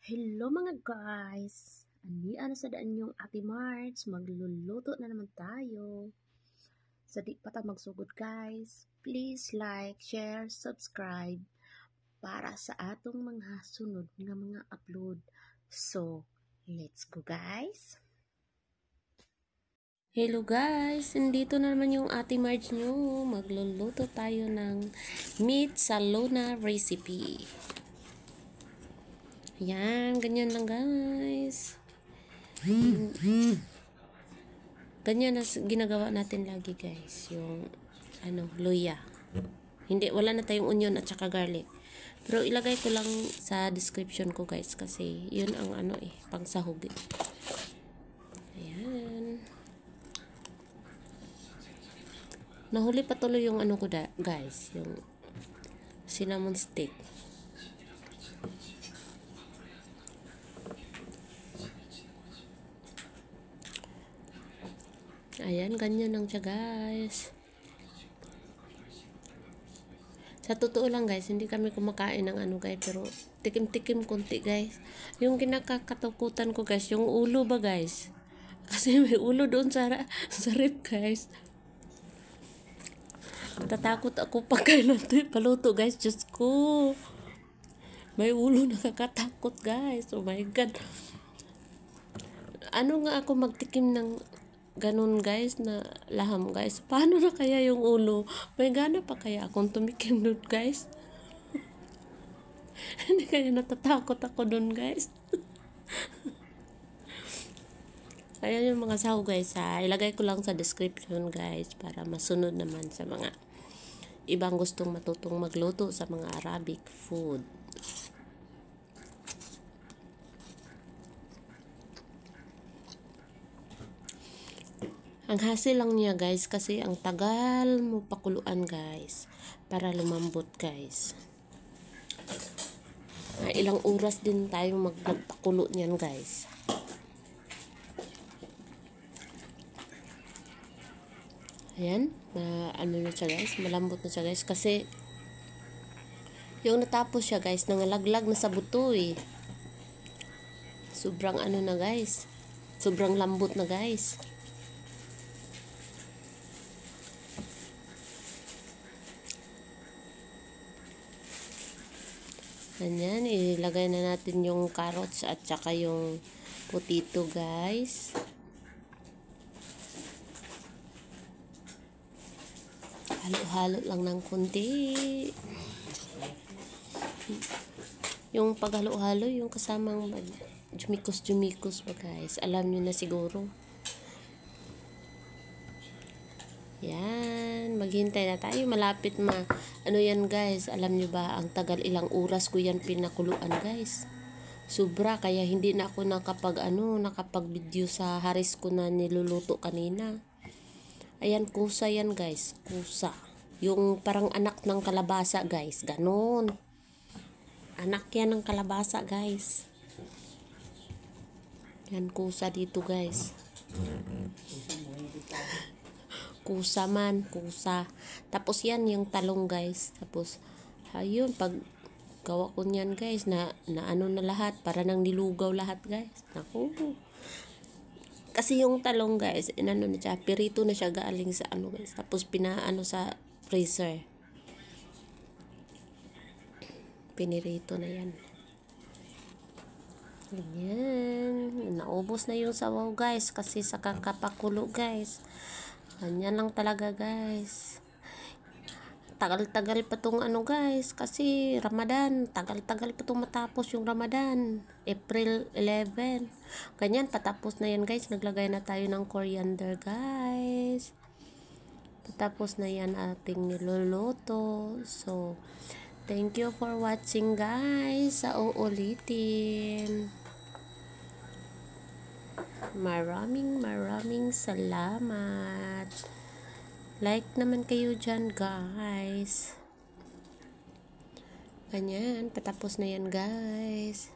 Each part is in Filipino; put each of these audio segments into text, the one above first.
Hello mga guys! Anian na sa daan yung Ate March. Magluluto na naman tayo. Sa di pa ta magsugod guys, please like, share, subscribe para sa atong mga sunod nga mga upload. So, let's go guys! Hello guys! Nandito na naman yung Ate March nyo. Magluluto tayo ng meat salona recipe. Ayan, ganyan lang guys. Ganyan na ginagawa natin lagi guys. Yung luya. Hindi, wala na tayong onion at saka garlic. Pero ilagay ko lang sa description ko guys kasi yun ang pang sahog. Ayan. Nahuli pa tuloy yung ko guys, yung cinnamon stick. Ayan, ganyan lang siya guys. Sa totoo lang guys, hindi kami kumakain ng guys, pero tikim-tikim konti guys. Yung kinakatakutan ko guys, yung ulo ba guys? Kasi may ulo doon sa rib guys. Natatakot ako pag paluto guys, Diyos ko. May ulo, nakakatakot guys. Oh my God. Ano nga ako magtikim ng ganun guys na laham guys. Paano na kaya yung ulo? May gana pa kaya akong tumikim doon guys? Hindi kaya natatakot ako doon guys. Ayan yung mga sahog guys ha. Ilagay ko lang sa description guys para masunod naman sa mga ibang gustong matutong magluto sa mga Arabic food. Ang hassle lang niya guys kasi ang tagal mo pakuluan guys para lumambot guys. Ilang oras din tayo magpakulo niyan guys. Ayan, na siya guys, malambot na siya guys kasi yung natapos siya guys, nangalaglag na sa buto eh. Sobrang na guys, sobrang lambot na guys. Ganyan, ilagay na natin yung carrots at saka yung potato guys. Halo-halo lang ng konti. Yung paghalo-halo, yung kasamang jumikos ba guys. Alam nyo na siguro. Yan, maghintay na tayo. Malapit yan guys, alam nyo ba, ang tagal, ilang oras ko yan pinakuluan guys. Sobra, kaya hindi na ako nakapag video sa haris ko na niluluto kanina. Ayan, kusa yan guys, kusa. Yung parang anak ng kalabasa guys, ganon. Anak yan ng kalabasa guys. Yan, kusa dito guys. Kusa man, kusa. Tapos yan yung talong guys. Tapos ayun, pag gawa ko niyan guys na na lahat, para nang nilugaw lahat guys. Naku. Kasi yung talong guys, na siya, pirito na siya galing sa guys. Tapos sa freezer. Pinirito na yan. Ganyan. Naubos na yung sabaw guys kasi sa kakapakulo guys. Ganyan lang talaga guys. Tagal-tagal pa tong guys kasi Ramadan. Tagal-tagal pa tong matapos yung Ramadan. April 11. Ganyan, patapos na yan guys. Naglagay na tayo ng coriander guys. Patapos na yan ating niluluto. So, thank you for watching guys. Sa uulitin. Maraming salamat. Like naman kayo dyan guys. Ganyan, patapos na yan guys.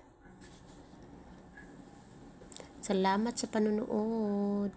Salamat sa panunood.